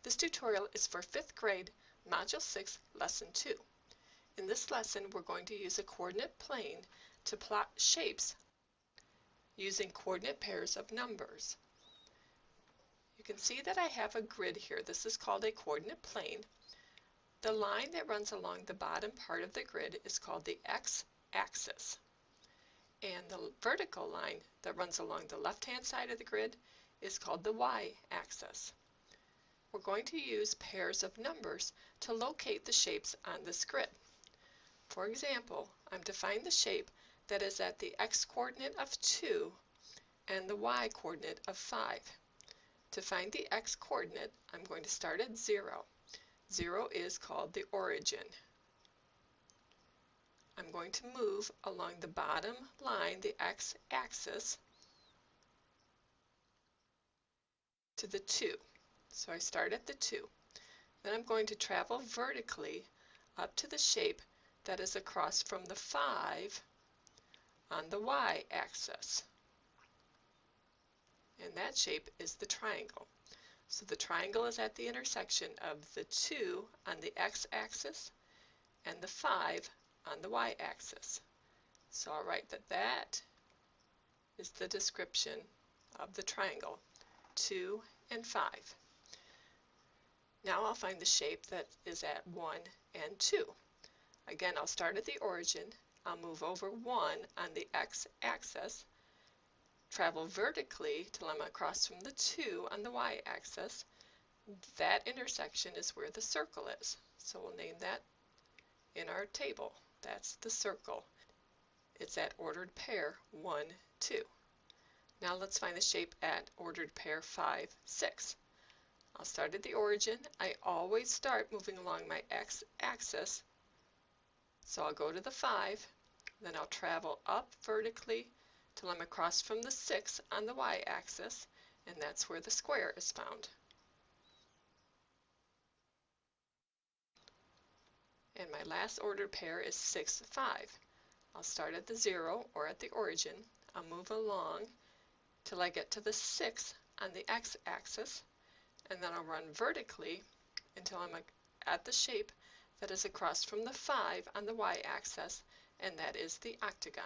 This tutorial is for 5th grade, Module 6, Lesson 2. In this lesson, we're going to use a coordinate plane to plot shapes using coordinate pairs of numbers. You can see that I have a grid here. This is called a coordinate plane. The line that runs along the bottom part of the grid is called the x-axis. And the vertical line that runs along the left-hand side of the grid is called the y-axis. We're going to use pairs of numbers to locate the shapes on this grid. For example, I'm to find the shape that is at the x-coordinate of 2 and the y-coordinate of 5. To find the x-coordinate, I'm going to start at 0. 0 is called the origin. I'm going to move along the bottom line, the x-axis, to the 2. So I start at the 2. Then I'm going to travel vertically up to the shape that is across from the 5 on the y-axis. And that shape is the triangle. So the triangle is at the intersection of the 2 on the x-axis and the 5 on the y-axis. So I'll write that that is the description of the triangle, 2 and 5. Now I'll find the shape that is at 1 and 2. Again, I'll start at the origin. I'll move over 1 on the x-axis, travel vertically till I'm across from the 2 on the y-axis. That intersection is where the circle is. So we'll name that in our table. That's the circle. It's at ordered pair 1, 2. Now let's find the shape at ordered pair 5, 6. I'll start at the origin. I always start moving along my x-axis. So I'll go to the 5, then I'll travel up vertically till I'm across from the 6 on the y-axis, and that's where the square is found. And my last ordered pair is 6, 5. I'll start at the 0 or at the origin. I'll move along till I get to the 6 on the x-axis, and then I'll run vertically until I'm at the shape that is across from the 5 on the y-axis, and that is the octagon.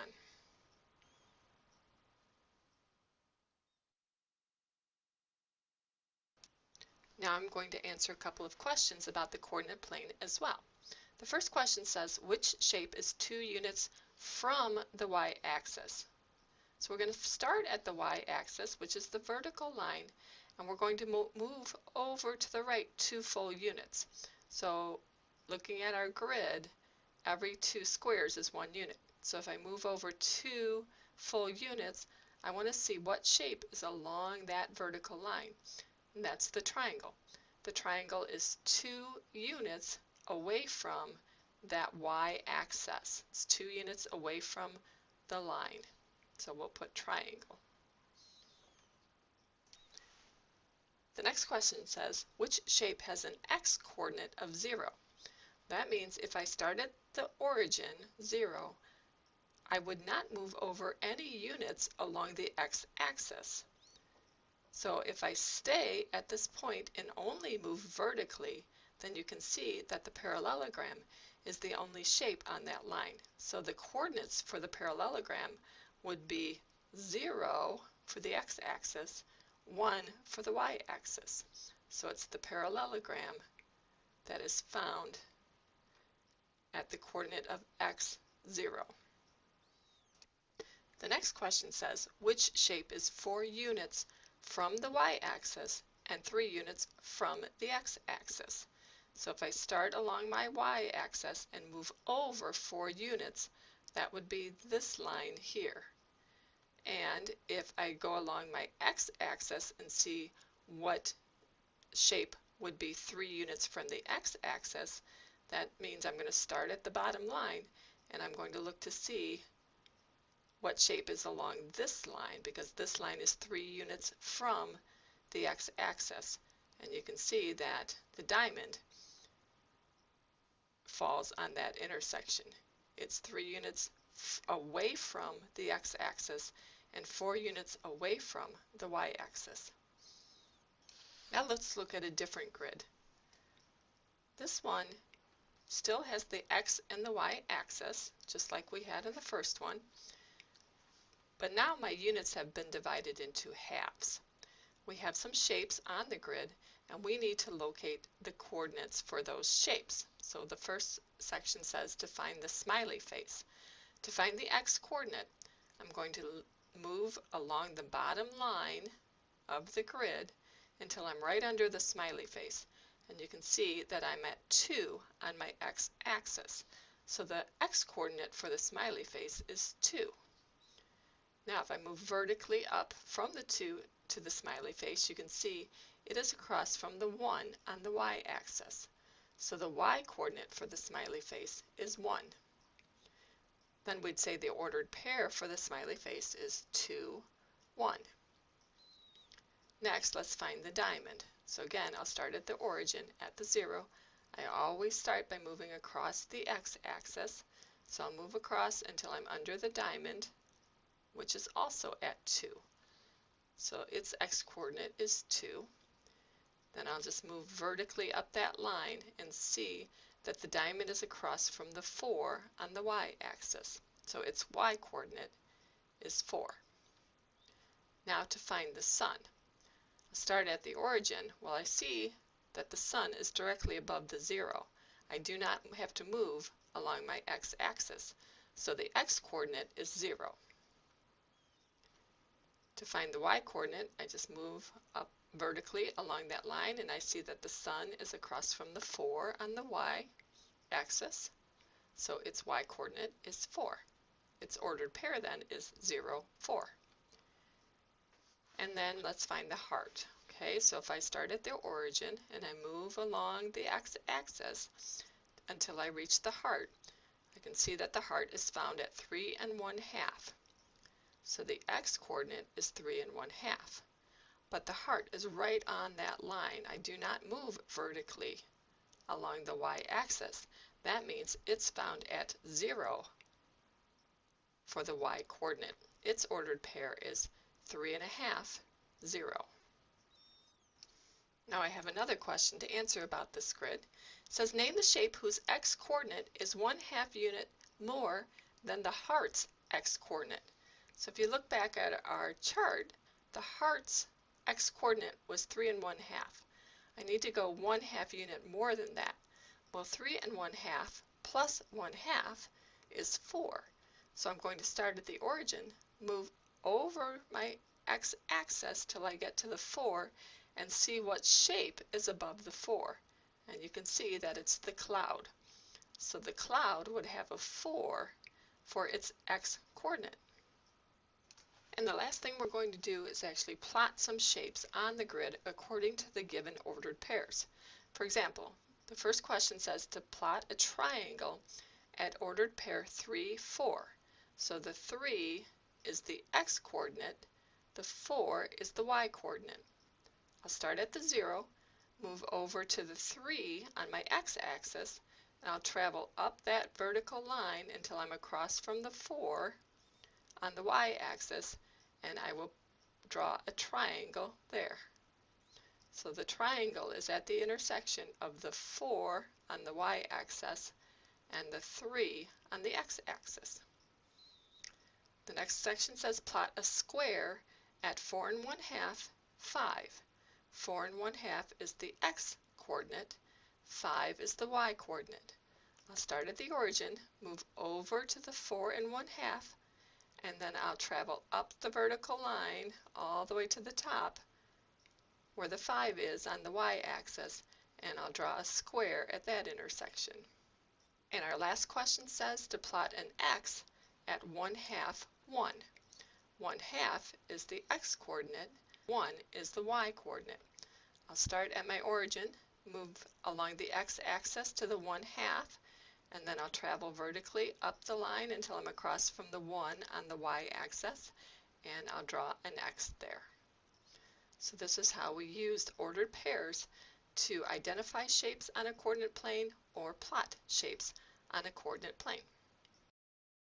Now I'm going to answer a couple of questions about the coordinate plane as well. The first question says, which shape is 2 units from the y-axis? So we're going to start at the y-axis, which is the vertical line, and we're going to move over to the right 2 full units. So looking at our grid, every 2 squares is 1 unit. So if I move over 2 full units, I want to see what shape is along that vertical line. And that's the triangle. The triangle is 2 units away from that y-axis. It's 2 units away from the line. So we'll put triangle. The next question says, which shape has an x-coordinate of 0? That means if I start at the origin, 0, I would not move over any units along the x-axis. So if I stay at this point and only move vertically, then you can see that the parallelogram is the only shape on that line. So the coordinates for the parallelogram would be 0 for the x-axis, 1 for the y-axis. So it's the parallelogram that is found at the coordinate of x, 0. The next question says, which shape is 4 units from the y-axis and 3 units from the x-axis? So if I start along my y-axis and move over 4 units, that would be this line here. And if I go along my x-axis and see what shape would be 3 units from the x-axis, that means I'm going to start at the bottom line and I'm going to look to see what shape is along this line, because this line is 3 units from the x-axis. And you can see that the diamond falls on that intersection. It's 3 units away from the x-axis and 4 units away from the y-axis. Now let's look at a different grid. This one still has the X and the Y axis, just like we had in the first one, but now my units have been divided into halves. We have some shapes on the grid, and we need to locate the coordinates for those shapes. So the first section says to find the smiley face. To find the X coordinate, I'm going to move along the bottom line of the grid until I'm right under the smiley face. And you can see that I'm at 2 on my x-axis. So the x-coordinate for the smiley face is 2. Now if I move vertically up from the 2 to the smiley face, you can see it is across from the 1 on the y-axis. So the y-coordinate for the smiley face is 1. Then we'd say the ordered pair for the smiley face is 2, 1. Next, let's find the diamond. So again, I'll start at the origin at the 0. I always start by moving across the x-axis. So I'll move across until I'm under the diamond, which is also at 2. So its x-coordinate is 2. Then I'll just move vertically up that line and see that the diamond is across from the 4 on the y-axis. So its y-coordinate is 4. Now to find the sun. I'll start at the origin. Well, I see that the sun is directly above the 0. I do not have to move along my x-axis, so the x-coordinate is 0. To find the y-coordinate, I just move up vertically along that line, and I see that the sun is across from the 4 on the y-axis, so its y-coordinate is 4. Its ordered pair then is 0, 4. And then let's find the heart. Okay, so if I start at the origin and I move along the x-axis until I reach the heart, I can see that the heart is found at 3 1/2. So the x-coordinate is 3 1/2. But the heart is right on that line. I do not move vertically along the y-axis. That means it's found at 0 for the y-coordinate. Its ordered pair is 3 1/2, 0. Now I have another question to answer about this grid. It says name the shape whose x-coordinate is 1/2 unit more than the heart's x-coordinate. So if you look back at our chart, the heart's x-coordinate was 3 1/2. I need to go 1/2 unit more than that. Well, 3 1/2 plus 1/2 is 4. So I'm going to start at the origin, move over my x-axis till I get to the 4 and see what shape is above the 4. And you can see that it's the cloud. So the cloud would have a 4 for its x-coordinate. And the last thing we're going to do is actually plot some shapes on the grid according to the given ordered pairs. For example, the first question says to plot a triangle at ordered pair 3, 4. So the 3 is the x-coordinate, the 4 is the y-coordinate. I'll start at the 0, move over to the 3 on my x-axis, and I'll travel up that vertical line until I'm across from the 4 on the y-axis, and I will draw a triangle there. So the triangle is at the intersection of the 4 on the y-axis and the 3 on the x-axis. The next section says plot a square at 4 1/2, 5. 4 1/2 is the x-coordinate, 5 is the y-coordinate. I'll start at the origin, move over to the 4 1/2, and then I'll travel up the vertical line all the way to the top where the 5 is on the y-axis, and I'll draw a square at that intersection. And our last question says to plot an x at 1/2, 1. 1/2 is the x-coordinate, 1 is the y-coordinate. I'll start at my origin, move along the x-axis to the 1/2, and then I'll travel vertically up the line until I'm across from the 1 on the y-axis, and I'll draw an X there. So this is how we used ordered pairs to identify shapes on a coordinate plane or plot shapes on a coordinate plane.